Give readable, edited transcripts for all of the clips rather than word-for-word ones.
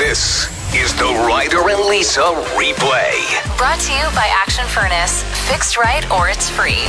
This is the Ryder and Lisa replay. Brought to you by Action Furnace. Fixed right or it's free.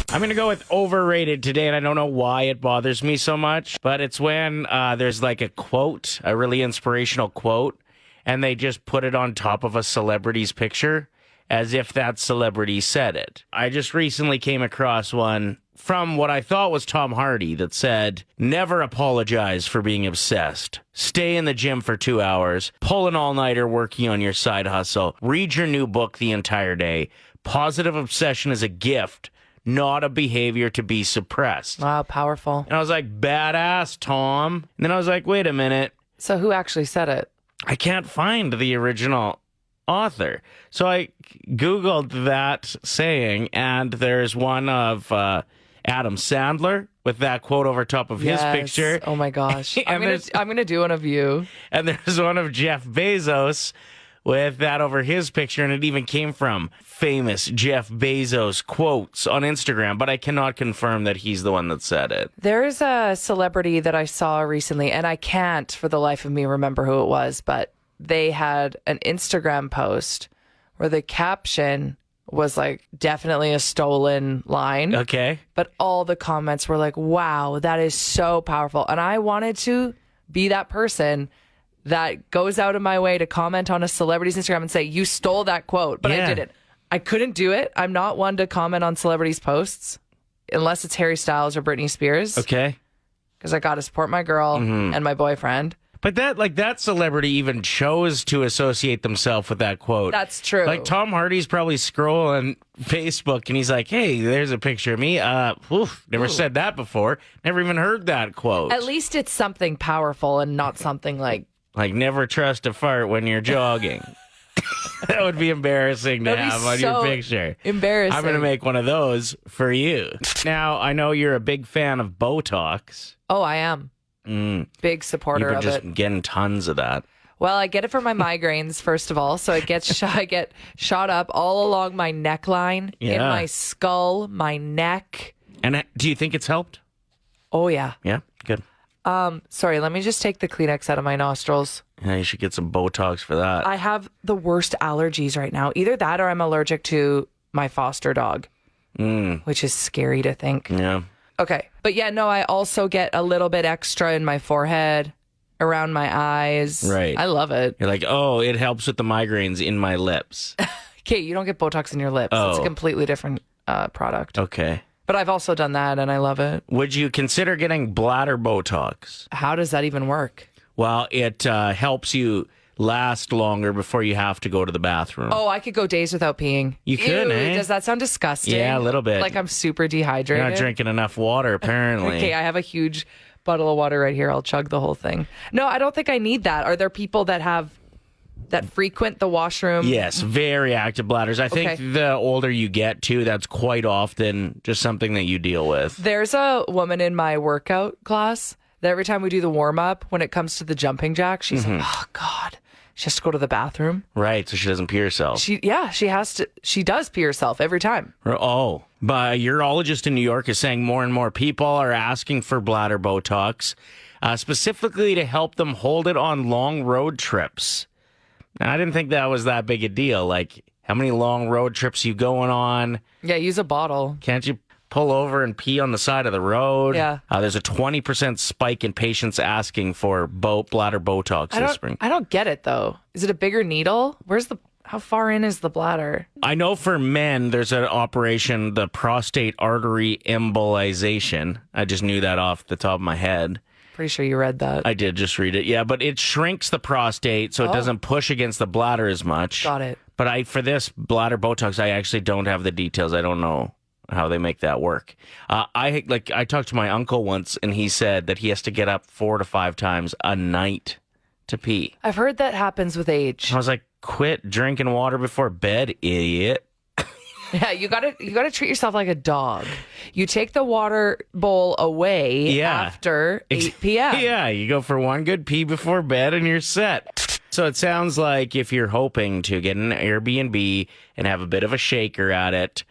I'm going to go with overrated today, and I don't know why it bothers me so much, but it's when there's like a quote, a really inspirational quote, and they just put it on top of a celebrity's picture as if that celebrity said it. I just recently came across one from what I thought was Tom Hardy that said, "Never apologize for being obsessed. Stay in the gym for 2 hours. Pull an all-nighter working on your side hustle. Read your new book the entire day. Positive obsession is a gift, not a behavior to be suppressed." Wow, powerful. And I was like, badass, Tom. And then I was like, wait a minute. So who actually said it? I can't find the original author. So I Googled that saying, and there's one of Adam Sandler with that quote over top of his picture. Oh my gosh. And I'm gonna do one of you. And there's one of Jeff Bezos with that over his picture, and it even came from famous Jeff Bezos quotes on Instagram, but I cannot confirm that he's the one that said it. There's a celebrity that I saw recently, and I can't for the life of me remember who it was, but they had an Instagram post where the caption was like, definitely a stolen line. Okay. But all the comments were like, wow, that is so powerful. And I wanted to be that person that goes out of my way to comment on a celebrity's Instagram and say, you stole that quote. But I didn't. I couldn't do it. I'm not one to comment on celebrities' posts unless it's Harry Styles or Britney Spears. Okay. Because I got to support my girl and my boyfriend. But that celebrity even chose to associate themselves with that quote. That's true. Like Tom Hardy's probably scrolling Facebook and he's like, hey, there's a picture of me. Never said that before. Never even heard that quote. At least it's something powerful and not something like never trust a fart when you're jogging. That would be embarrassing to have on your picture. Embarrassing. I'm going to make one of those for you. Now, I know you're a big fan of Botox. Oh, I am. Big supporter You've of been it. just getting tons of that. Well, I get it for my migraines, first of all. So I get shot up all along my neckline, in my skull, my neck. And do you think it's helped? Oh, yeah. Yeah? Good. Sorry, let me just take the Kleenex out of my nostrils. Yeah, you should get some Botox for that. I have the worst allergies right now. Either that or I'm allergic to my foster dog, which is scary to think. Yeah. Okay. But yeah, no, I also get a little bit extra in my forehead, around my eyes. Right. I love it. You're like, oh, it helps with the migraines in my lips. Okay, you don't get Botox in your lips. Oh. It's a completely different product. Okay. But I've also done that, and I love it. Would you consider getting bladder Botox? How does that even work? Well, it helps you last longer before you have to go to the bathroom. Oh, I could go days without peeing. You could, eh? Does that sound disgusting? Yeah, a little bit. Like I'm super dehydrated. You're not drinking enough water, apparently. Okay, I have a huge bottle of water right here. I'll chug the whole thing. No, I don't think I need that. Are there people that frequent the washroom? Yes, very active bladders. I think the older you get, too, that's quite often just something that you deal with. There's a woman in my workout class that every time we do the warm-up, when it comes to the jumping jack, she's like, oh, God. She has to go to the bathroom. Right, so she doesn't pee herself. She has to. She does pee herself every time. Oh, but a urologist in New York is saying more and more people are asking for bladder Botox, specifically to help them hold it on long road trips. Now, I didn't think that was that big a deal. Like, how many long road trips are you going on? Yeah, use a bottle. Can't you pull over and pee on the side of the road? Yeah. There's a 20% spike in patients asking for bladder Botox this spring. I don't get it, though. Is it a bigger needle? How far in is the bladder? I know for men, there's an operation, the prostate artery embolization. I just knew that off the top of my head. Pretty sure you read that. I did just read it. Yeah, but it shrinks the prostate so it doesn't push against the bladder as much. Got it. But for this bladder Botox, I actually don't have the details. I don't know how they make that work. I talked to my uncle once, and he said that he has to get up 4 to 5 times a night to pee. I've heard that happens with age. I was like, quit drinking water before bed, idiot. Yeah, you gotta treat yourself like a dog. You take the water bowl away after 8 p.m. Yeah, you go for one good pee before bed and you're set. So it sounds like if you're hoping to get an Airbnb and have a bit of a shaker at it,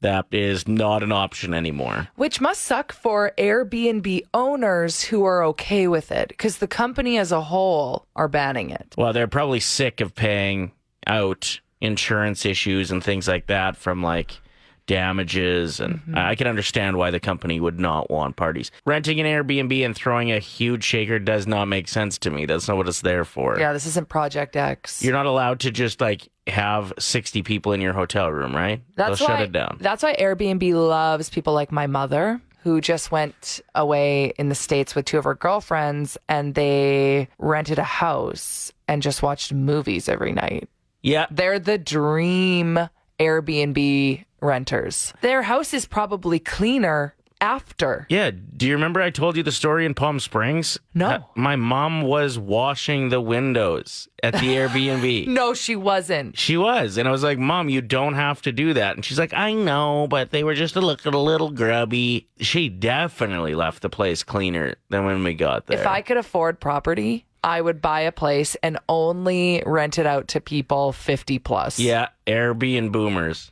that is not an option anymore. Which must suck for Airbnb owners who are okay with it, because the company as a whole are banning it. Well, they're probably sick of paying out insurance issues and things like that from like damages, and I can understand why the company would not want parties. Renting an Airbnb and throwing a huge shaker does not make sense to me. That's not what it's there for. Yeah, this isn't Project X. You're not allowed to just like have 60 people in your hotel room, right? They'll shut it down. That's why Airbnb loves people like my mother, who just went away in the States with two of her girlfriends, and they rented a house and just watched movies every night. Yeah. They're the dream Airbnb renters. Their house is probably cleaner after. Yeah. Do you remember I told you the story in Palm Springs? No. My mom was washing the windows at the Airbnb. No, she wasn't. She was. And I was like, Mom, you don't have to do that. And she's like, I know, but they were just a little grubby. She definitely left the place cleaner than when we got there. If I could afford property, I would buy a place and only rent it out to people 50 plus. Yeah, Airbnb boomers.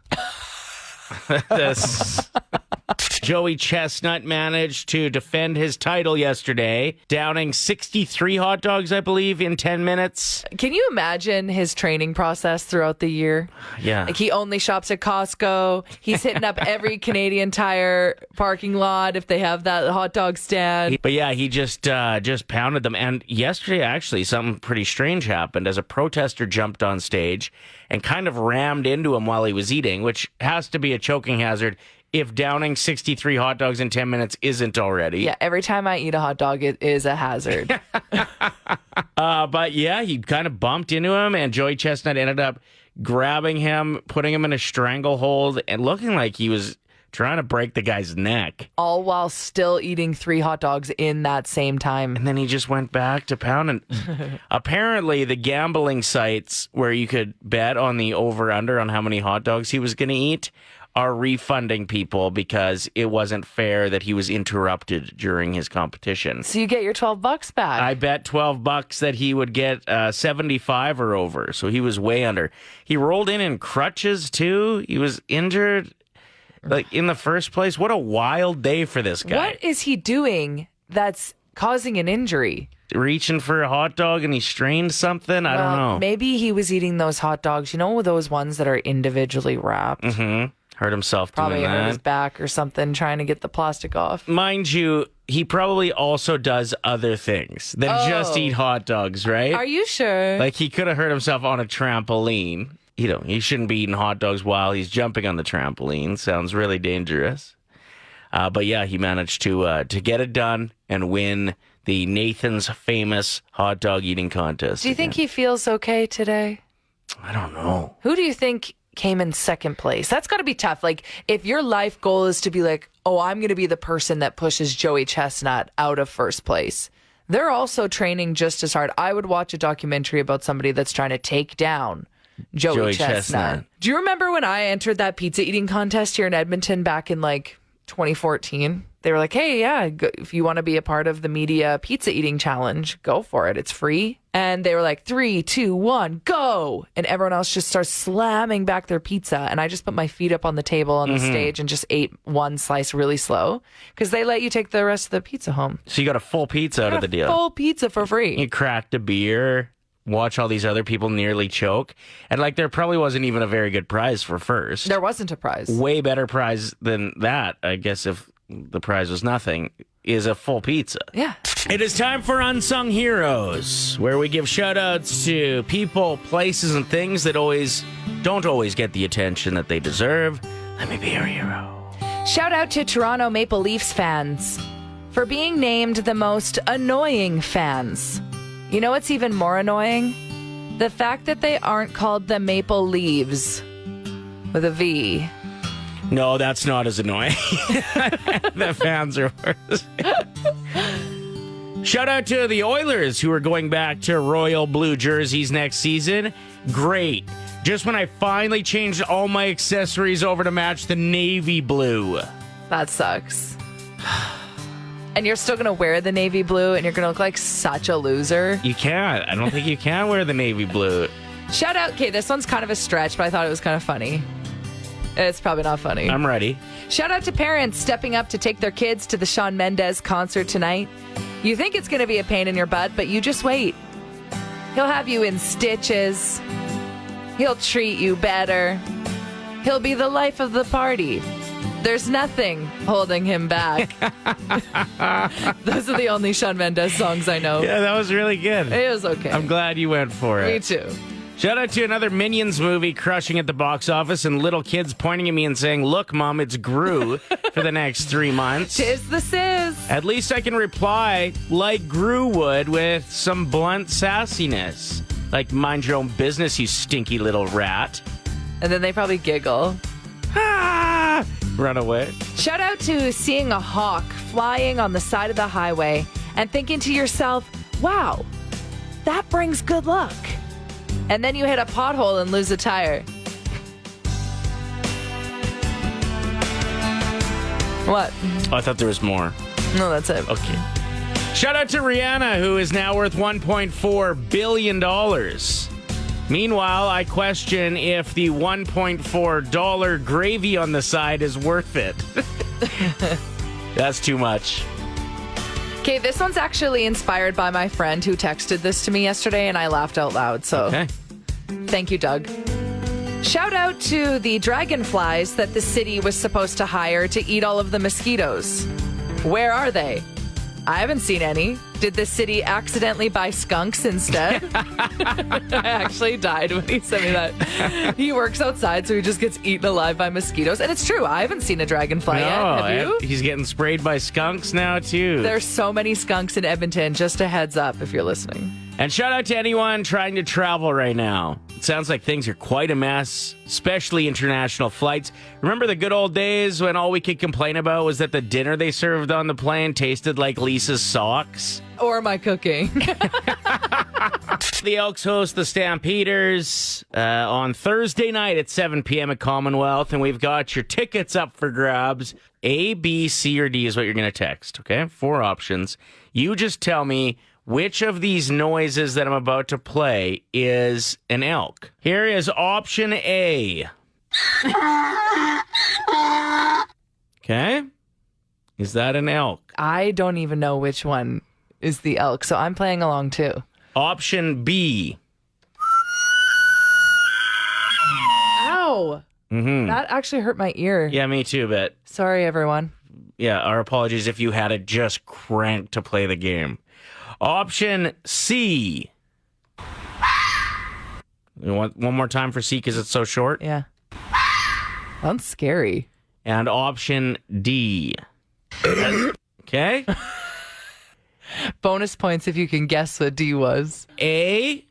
Joey Chestnut managed to defend his title yesterday, downing 63 hot dogs, I believe, in 10 minutes. Can you imagine his training process throughout the year? Yeah. Like, he only shops at Costco. He's hitting up every Canadian Tire parking lot if they have that hot dog stand. But yeah, he just pounded them. And yesterday, actually, something pretty strange happened as a protester jumped on stage and kind of rammed into him while he was eating, which has to be a choking hazard if downing 63 hot dogs in 10 minutes isn't already. Yeah, every time I eat a hot dog, it is a hazard. But yeah, he kind of bumped into him, and Joey Chestnut ended up grabbing him, putting him in a stranglehold, and looking like he was trying to break the guy's neck. All while still eating 3 hot dogs in that same time. And then he just went back to pounding. Apparently, the gambling sites where you could bet on the over-under on how many hot dogs he was going to eat are refunding people because it wasn't fair that he was interrupted during his competition. So you get your $12 back. I bet $12 that he would get 75 or over. So he was way under. He rolled in crutches too. He was injured like in the first place. What a wild day for this guy. What is he doing that's causing an injury? Reaching for a hot dog and he strained something? I don't know. Maybe he was eating those hot dogs. You know, those ones that are individually wrapped? Mm-hmm. Hurt himself probably doing that. Hurt his back or something, trying to get the plastic off. Mind you, he probably also does other things than just eat hot dogs, right? Are you sure? Like, he could have hurt himself on a trampoline. You know, he shouldn't be eating hot dogs while he's jumping on the trampoline. Sounds really dangerous. But yeah, he managed to get it done and win the Nathan's Famous hot dog eating contest. Do you think he feels okay today? I don't know. Who do you think came in second place? That's got to be tough. Like, if your life goal is to be like, oh, I'm going to be the person that pushes Joey Chestnut out of first place, they're also training just as hard. I would watch a documentary about somebody that's trying to take down Joey Chestnut. Do you remember when I entered that pizza eating contest here in Edmonton back in like 2014? They were like, hey, yeah, if you want to be a part of the media pizza eating challenge, go for it. It's free. And they were like, 3, 2, 1, go. And everyone else just starts slamming back their pizza. And I just put my feet up on the table on the stage and just ate one slice really slow because they let you take the rest of the pizza home. So you got a full pizza out of the deal. Full pizza for free. You cracked a beer, watch all these other people nearly choke. And like, there probably wasn't even a very good prize for first. There wasn't a prize. Way better prize than that, I guess, if the prize was nothing, is a full pizza. Yeah. It is time for Unsung Heroes, where we give shout-outs to people, places, and things that don't always get the attention that they deserve. Let me be your hero. Shout out to Toronto Maple Leafs fans for being named the most annoying fans. You know what's even more annoying? The fact that they aren't called the Maple Leaves with a V. No, that's not as annoying. The fans are worse. Shout out to the Oilers, who are going back to royal blue jerseys next season. Great. Just when I finally changed all my accessories over to match the navy blue. That sucks. And you're still going to wear the navy blue and you're going to look like such a loser. You can't. I don't think you can wear the navy blue. Shout out. Okay, this one's kind of a stretch, but I thought it was kind of funny. It's probably not funny. I'm ready. Shout out to parents stepping up to take their kids to the Shawn Mendes concert tonight. You think it's going to be a pain in your butt, but you just wait. He'll have you in stitches. He'll treat you better. He'll be the life of the party. There's nothing holding him back. Those are the only Shawn Mendes songs I know. Yeah, that was really good. It was okay. I'm glad you went for it. Me too. Shout out to another Minions movie crushing at the box office and little kids pointing at me and saying, "Look, Mom, it's Gru," for the next 3 months. Tis the Sizz. At least I can reply like Gru would with some blunt sassiness. Like, mind your own business, you stinky little rat. And then they probably giggle. Ah! Run away. Shout out to seeing a hawk flying on the side of the highway and thinking to yourself, wow, that brings good luck. And then you hit a pothole and lose a tire. What? Oh, I thought there was more. No, that's it. Okay. Shout out to Rihanna, who is now worth $1.4 billion. Meanwhile, I question if the $1.4 gravy on the side is worth it. That's too much. Okay, this one's actually inspired by my friend who texted this to me yesterday, and I laughed out loud. So, Okay. Thank you, Doug. Shout out to the dragonflies that the city was supposed to hire to eat all of the mosquitoes. Where are they? I haven't seen any. Did the city accidentally buy skunks instead? I actually died when he sent me that. He works outside, so he just gets eaten alive by mosquitoes. And it's true. I haven't seen a dragonfly yet. Have you? He's getting sprayed by skunks now, too. There's so many skunks in Edmonton. Just a heads up if you're listening. And shout out to anyone trying to travel right now. It sounds like things are quite a mess, especially international flights. Remember the good old days when all we could complain about was that the dinner they served on the plane tasted like Lisa's socks? Or my cooking. The Elks host the Stampeders on Thursday night at 7 p.m. at Commonwealth, and we've got your tickets up for grabs. A, B, C, or D is what you're going to text, okay? 4 options. You just tell me which of these noises that I'm about to play is an elk. Here is option A. Okay? Is that an elk? I don't even know which one is the elk, so I'm playing along too. Option B. Ow! That actually hurt my ear. Yeah, me too, but Sorry, everyone. yeah, our apologies if you had it just cranked to play the game. Option C. You want one more time for C because it's so short? Yeah. Sounds scary. And option D. Okay? Bonus points if you can guess what D was. A.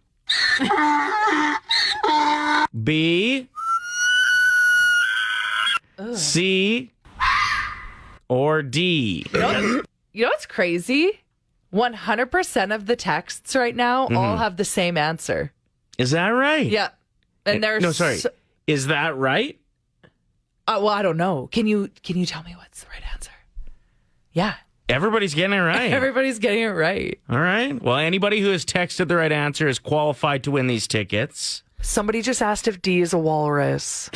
B. C. Or D. You know what's crazy? 100% of the texts right now all have the same answer. Is that right? Yeah. And there's No, sorry. Is that right? well, I don't know. Can you tell me what's the right answer? Yeah. Everybody's getting it right. Everybody's getting it right. All right. Well, anybody who has texted the right answer is qualified to win these tickets. Somebody just asked if D is a walrus.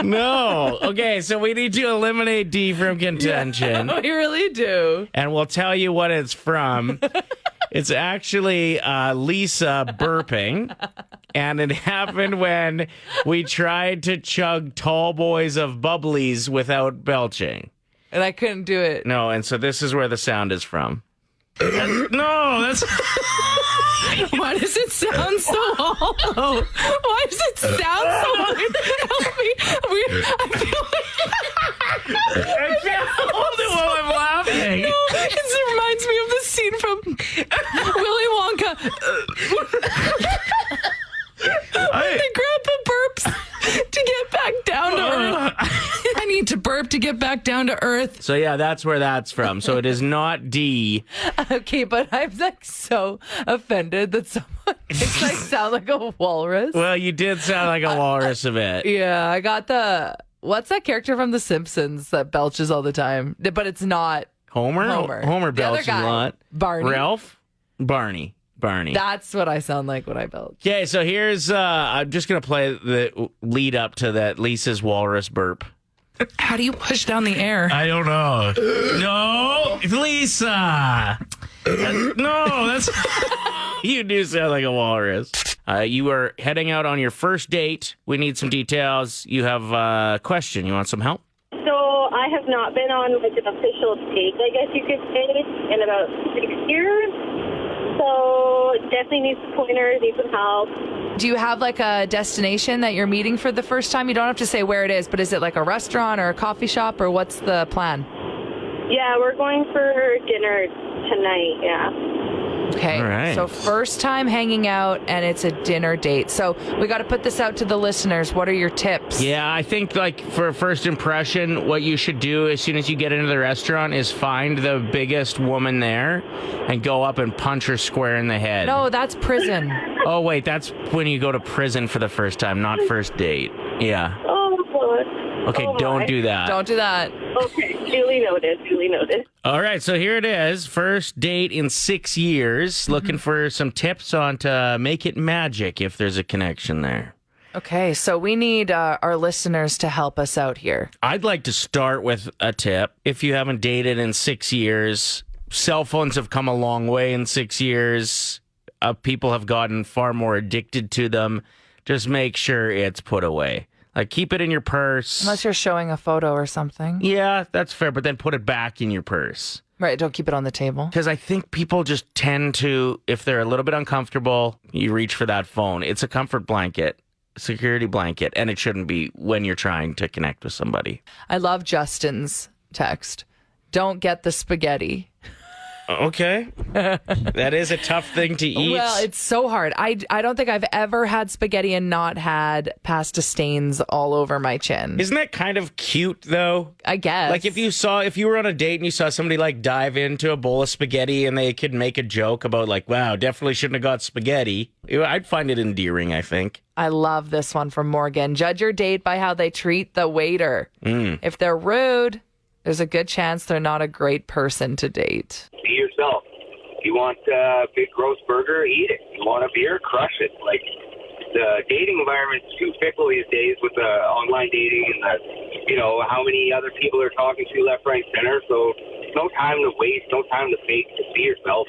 No. Okay, so we need to eliminate D from contention. We really do. And we'll tell you what it's from. It's actually Lisa burping. And it happened when we tried to chug tall boys of bubblies without belching. And I couldn't do it. No, and so this is where the sound is from. No, that's... Why does it sound so hollow? Why does it sound so hollow? Help me. I feel like... I can't hold it while I'm laughing. No, it reminds me of the scene from Willy Wonka. The grandpa burps to get back down to earth. I need to burp to get back down to earth. So yeah, that's where that's from. So it is not D. Okay, but I'm like so offended that someone thinks I sound like a walrus. Well, you did sound like a walrus a bit. Yeah, I got the... What's that character from The Simpsons that belches all the time? But it's not Homer? Homer. Homer The other belches a guy. lot. Barney. Ralph? Barney. Barney. That's what I sound like when I belch. Okay, so here's, I'm just going to play the lead up to that Lisa's walrus burp. How do you push down the air? I don't know. No, Lisa. No, that's... You do sound like a walrus. You are heading out on your first date. We need some details. You have a question. You want some help? So I have not been on like an official date, I guess you could say, in about 6 years. So definitely need some pointers, need some help. Do you have like a destination that you're meeting for the first time? You don't have to say where it is, but is it like a restaurant or a coffee shop, or what's the plan? Yeah, we're going for dinner tonight, yeah. Okay, All right. So first time hanging out, and it's a dinner date. So we got to put this out to the listeners. What are your tips? Yeah, I think like for a first impression, what you should do as soon as you get into the restaurant is find the biggest woman there and go up and punch her square in the head. No, that's prison. Oh, wait, that's when you go to prison for the first time, not first date. Yeah. Oh, God. Okay, Oh, don't my. do that. Don't do that. Okay, duly noted, duly noted. All right, so here it is. First date in 6 years. Looking for some tips on to make it magic if there's a connection there. Okay, so we need our listeners to help us out here. I'd like to start with a tip. If you haven't dated in 6 years, cell phones have come a long way in 6 years. People have gotten far more addicted to them. Just make sure it's put away. Like, keep it in your purse. Unless you're showing a photo or something. Yeah, that's fair, but then put it back in your purse. Right, don't keep it on the table. Because I think people just tend to, if they're a little bit uncomfortable, you reach for that phone. It's a comfort blanket, security blanket, and it shouldn't be when you're trying to connect with somebody. I love Justin's text. Don't get the spaghetti. Okay. That is a tough thing to eat. Well, it's so hard. I don't think I've ever had spaghetti and not had pasta stains all over my chin. Isn't that kind of cute, though? I guess. Like if you were on a date and you saw somebody like dive into a bowl of spaghetti and they could make a joke about like, wow, definitely shouldn't have got spaghetti. I'd find it endearing, I think. I love this one from Morgan. Judge your date by how they treat the waiter. If they're rude, there's a good chance they're not a great person to date. Be yourself. If you want a big gross burger, eat it. You want a beer, crush it. Like, the dating environment's too fickle these days with the online dating and how many other people are talking to left, right, center. So no time to waste, no time to fake. Just be yourself,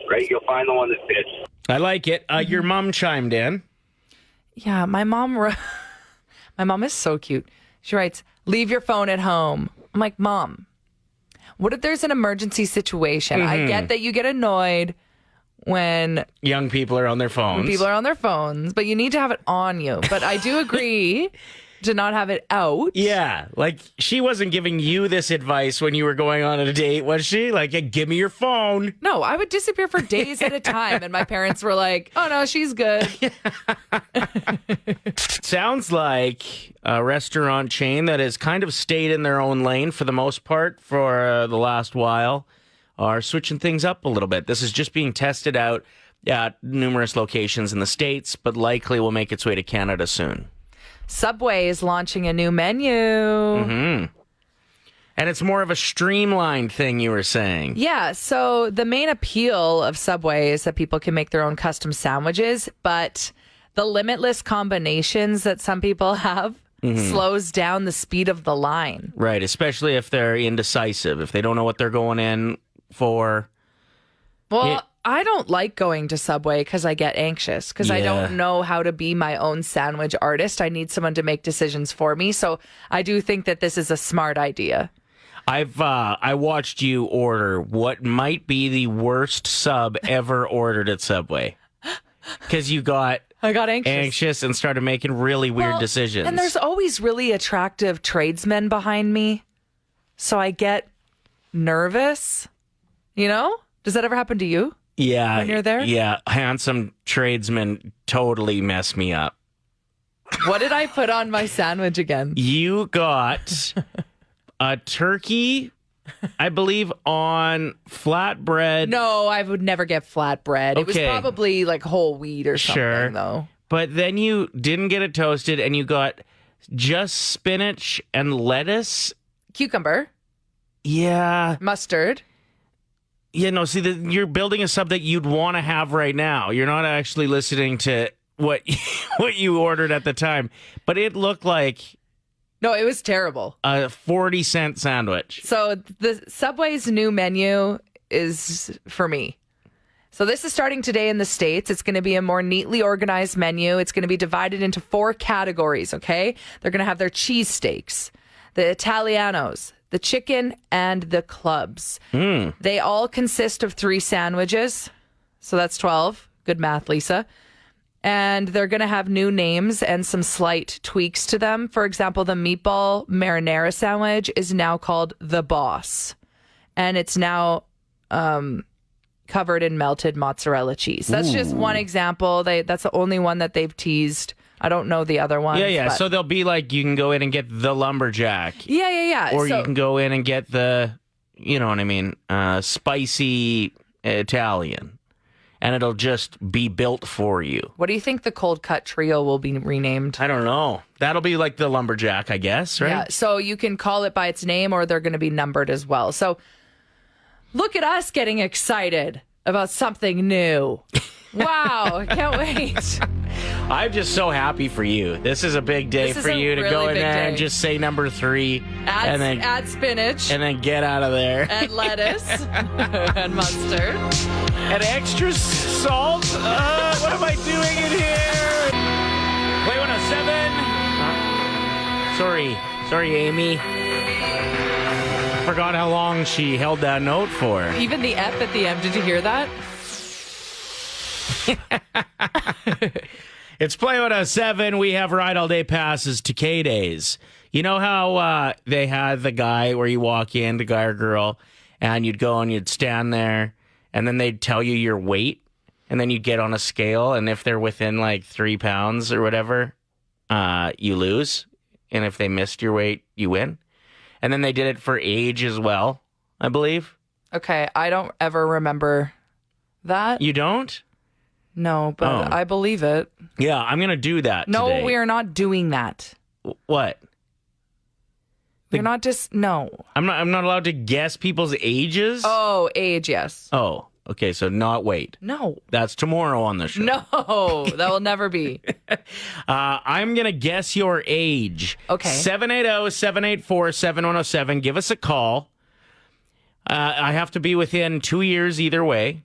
right? You'll find the one that fits. I like it. Your mom chimed in. Yeah, my mom is so cute. She writes, leave your phone at home. I'm like, Mom, what if there's an emergency situation? I get that you get annoyed when Young people are on their phones. people are on their phones, but you need to have it on you. But I do agree to not have it out. Yeah, like she wasn't giving you this advice when you were going on a date, was she? Like, hey, give me your phone. No, I would disappear for days at a time. And my parents were like, oh, no, she's good. Sounds like a restaurant chain that has kind of stayed in their own lane for the most part for the last while are switching things up a little bit. This is just being tested out at numerous locations in the States, but likely will make its way to Canada soon. Subway is launching a new menu. And it's more of a streamlined thing, you were saying. Yeah, so the main appeal of Subway is that people can make their own custom sandwiches, but the limitless combinations that some people have slows down the speed of the line. Right, especially if they're indecisive, if they don't know what they're going in for. Well, I don't like going to Subway because I get anxious because I don't know how to be my own sandwich artist. I need someone to make decisions for me. So I do think that this is a smart idea. I watched you order what might be the worst sub ever ordered at Subway because I got anxious and started making really weird decisions. And there's always really attractive tradesmen behind me, so I get nervous. You know, does that ever happen to you? Yeah, when you're there? Yeah, handsome tradesmen totally mess me up. What did I put on my sandwich again? You got a turkey, I believe, on flatbread. No, I would never get flatbread. It was Okay. probably like whole wheat or something, Sure. though. But then you didn't get it toasted, and you got just spinach and lettuce. Cucumber, Yeah. mustard. Yeah, no, see, you're building a sub that you'd want to have right now. You're not actually listening to what what you ordered at the time. But it looked like No, it was terrible. a 40-cent sandwich. So the Subway's new menu is for me. So this is starting today in the States. It's going to be a more neatly organized menu. It's going to be divided into 4 categories, okay? They're going to have their cheesesteaks, the Italianos, the chicken, and the clubs. They all consist of 3 sandwiches. So that's 12. Good math, Lisa. And they're going to have new names and some slight tweaks to them. For example, the meatball marinara sandwich is now called The Boss. And it's now covered in melted mozzarella cheese. That's just one example. That's the only one that they've teased. I don't know the other ones. Yeah. but- So they'll be like, you can go in and get the lumberjack. Yeah. Or So- you can go in and get the, you know what I mean, spicy Italian. And it'll just be built for you. What do you think the cold cut trio will be renamed? I don't know. That'll be like the lumberjack, I guess, right? Yeah, so you can call it by its name or they're going to be numbered as well. So look at us getting excited about something new. Wow, I can't wait. I'm just so happy for you. This is a big day This is for a you to go really in big there and day. just say number 3 Add spinach and then get out of there. and lettuce and mustard. And extra salt? What am I doing in here? Play 107. Sorry, Amy. Forgot how long she held that note for. Even the F at the end. Did you hear that? It's Play 107. We have ride all day passes to K-Days. You know how they had the guy where you walk in, the guy or girl, and you'd go and you'd stand there, and then they'd tell you your weight, and then you'd get on a scale, and if they're within like 3 pounds or whatever, you lose. And if they missed your weight, you win. And then they did it for age as well, I believe. Okay, I don't ever remember that. You don't? No, but Oh. I believe it. Yeah, I'm going to do that No, today. we are not doing that. What? You're not just, no. I'm not allowed to guess people's ages? Oh, age, yes. Oh, okay, so not weight. No. That's tomorrow on the show. No, that will never be. I'm going to guess your age. Okay. 780-784-7107. Give us a call. I have to be within 2 years either way.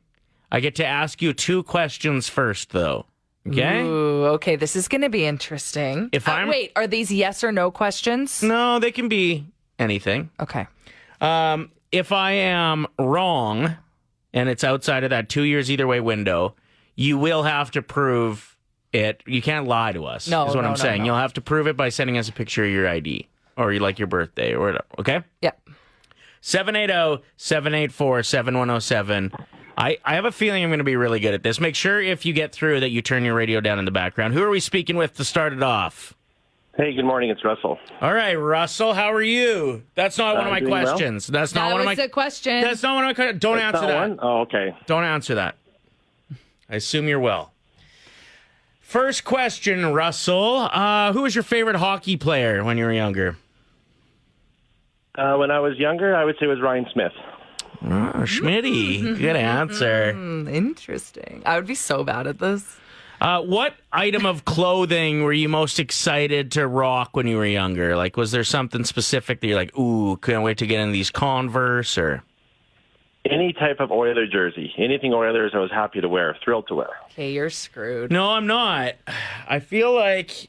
I get to ask you 2 questions first, though. Okay? Ooh, okay, this is going to be interesting. If I'm- Wait, are these yes or no questions? No, they can be anything. Okay. If I am wrong, and it's outside of that 2 years either way window, you will have to prove it. You can't lie to us, No, is what no, I'm no, saying. no. You'll have to prove it by sending us a picture of your ID or like your birthday or whatever, okay? Yeah. 780-784-7107. I have a feeling I'm going to be really good at this. Make sure if you get through that you turn your radio down in the background. Who are we speaking with to start it off? Hey, good morning. It's Russell. All right, Russell, how are you? That's not one of my Doing well. questions. That's not That one of was my the question. That's not one of my questions. Don't answer Not that. one? Oh, okay. Don't answer that. I assume you're well. First question, Russell. Who was your favorite hockey player when you were younger? When I was younger, I would say it was Ryan Smith. Oh, Schmitty. Good answer. Interesting. I would be so bad at this. What item of clothing were you most excited to rock when you were younger? Like, was there something specific that you're like, ooh, couldn't wait to get in these Converse or... Any type of Oiler jersey. Anything Oilers I was happy to wear, thrilled to wear. Okay, you're screwed. No, I'm not. I feel like...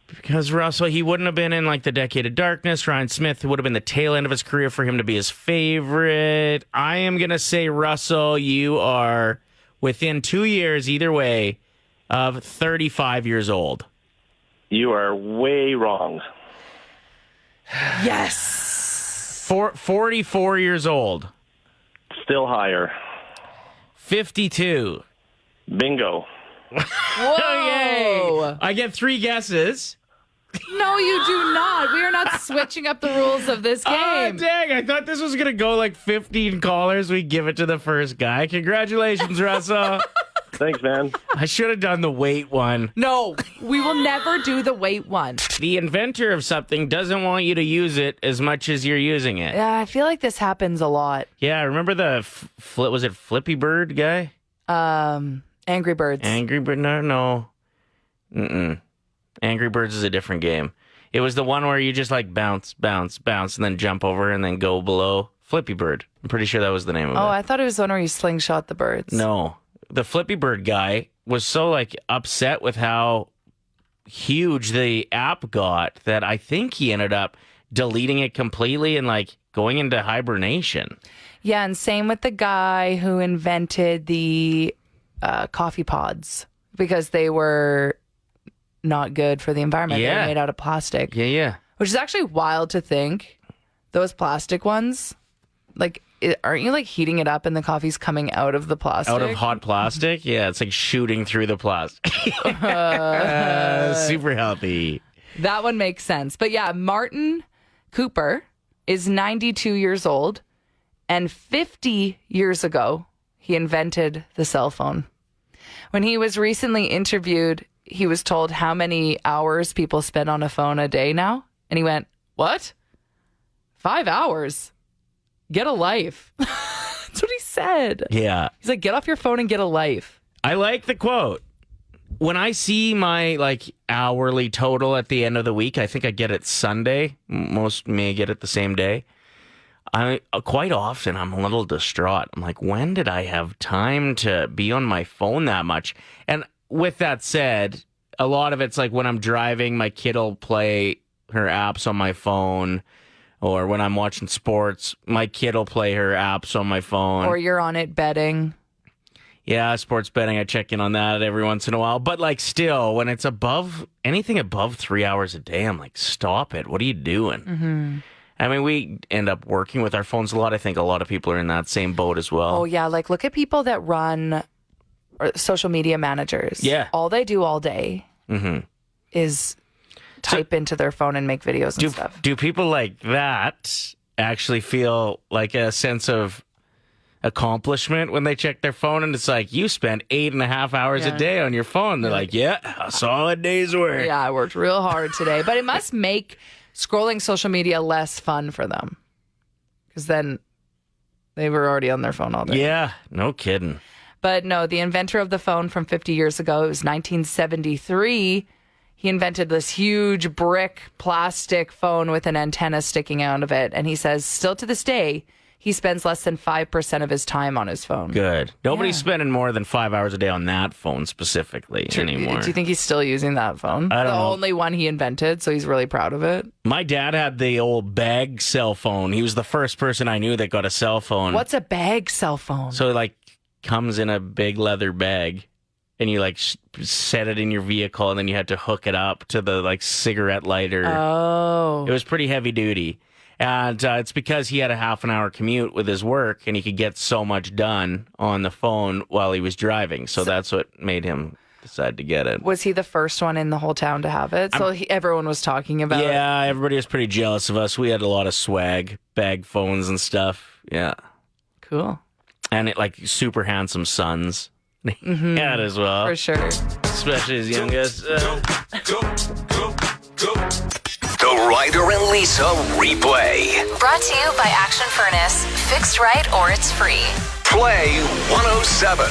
Because Russell, he wouldn't have been in like the Decade of Darkness. Ryan Smith would have been the tail end of his career for him to be his favorite. I am going to say, Russell, you are within 2 years, either way, of 35 years old. You are way wrong. Yes. 44 years old. Still higher. 52. Bingo. Whoa. Yay! I get 3 guesses. No, you do not. We are not switching up the rules of this Oh, game. dang. I thought this was going to go like 15 callers. We give it to the first guy. Congratulations, Russell. Thanks, man. I should have done the wait one. No, we will never do the wait one. The inventor of something doesn't want you to use it as much as you're using it. Yeah, I feel like this happens a lot. Yeah, remember the was it Flippy Bird guy? Angry Birds. Angry Bird? No. Mm-mm. Angry Birds is a different game. It was the one where you just like bounce, bounce, bounce, and then jump over and then go below. Flippy Bird. I'm pretty sure that was the name of it. Oh, I thought it was the one where you slingshot the birds. No. The Flippy Bird guy was so like upset with how huge the app got that I think he ended up deleting it completely and like going into hibernation. Yeah, and same with the guy who invented the coffee pods because they were not good for the environment. They Yeah. were made out of plastic. Yeah. Which is actually wild to think. Those plastic ones, like, aren't you like heating it up and the coffee's coming out of the plastic? Out of hot plastic? Yeah, it's like shooting through the plastic. Super healthy. That one makes sense. But yeah, Martin Cooper is 92 years old, and 50 years ago, he invented the cell phone. When he was recently interviewed, he was told how many hours people spend on a phone a day now. And he went, "What? 5 hours? Get a life." That's what he said. Yeah. He's like, get off your phone and get a life. I like the quote. When I see my like hourly total at the end of the week, I think I get it Sunday. Most may get it the same day. I quite often I'm a little distraught. I'm like, when did I have time to be on my phone that much? And with that said, a lot of it's like when I'm driving, my kid will play her apps on my phone. Or when I'm watching sports, my kid will play her apps on my phone. Or you're on it betting. Yeah, sports betting, I check in on that every once in a while. But like still, when it's anything above 3 hours a day, I'm like, stop it. What are you doing? Mm-hmm. I mean, we end up working with our phones a lot. I think a lot of people are in that same boat as well. Oh, yeah. Like, look at people that run social media managers. Yeah. All they do all day is type into their phone and make videos and stuff. Do people like that actually feel like a sense of accomplishment when they check their phone and it's like, you spend 8.5 hours a day on your phone? They're like, yeah, a solid day's work. Yeah, I worked real hard today. But it must make scrolling social media less fun for them because then they were already on their phone all day. Yeah, no kidding. But no, the inventor of the phone from 50 years ago, it was 1973. He invented this huge brick plastic phone with an antenna sticking out of it. And he says, still to this day, he spends less than 5% of his time on his phone. Good. Nobody's spending more than 5 hours a day on that phone specifically anymore. Do you think he's still using that phone? I don't know. The only one he invented, so he's really proud of it. My dad had the old bag cell phone. He was the first person I knew that got a cell phone. What's a bag cell phone? So it like comes in a big leather bag. And you like set it in your vehicle, and then you had to hook it up to the like cigarette lighter. Oh, it was pretty heavy duty, and it's because he had a half an hour commute with his work, and he could get so much done on the phone while he was driving. So that's what made him decide to get it. Was he the first one in the whole town to have it? So everyone was talking about it. Yeah, everybody was pretty jealous of us. We had a lot of swag, bag phones and stuff. Yeah, Cool. and it like super handsome sons. Yeah, as well. For sure. Especially his youngest. The Ryder and Lisa replay. Brought to you by Action Furnace. Fixed right or it's free. Play 107.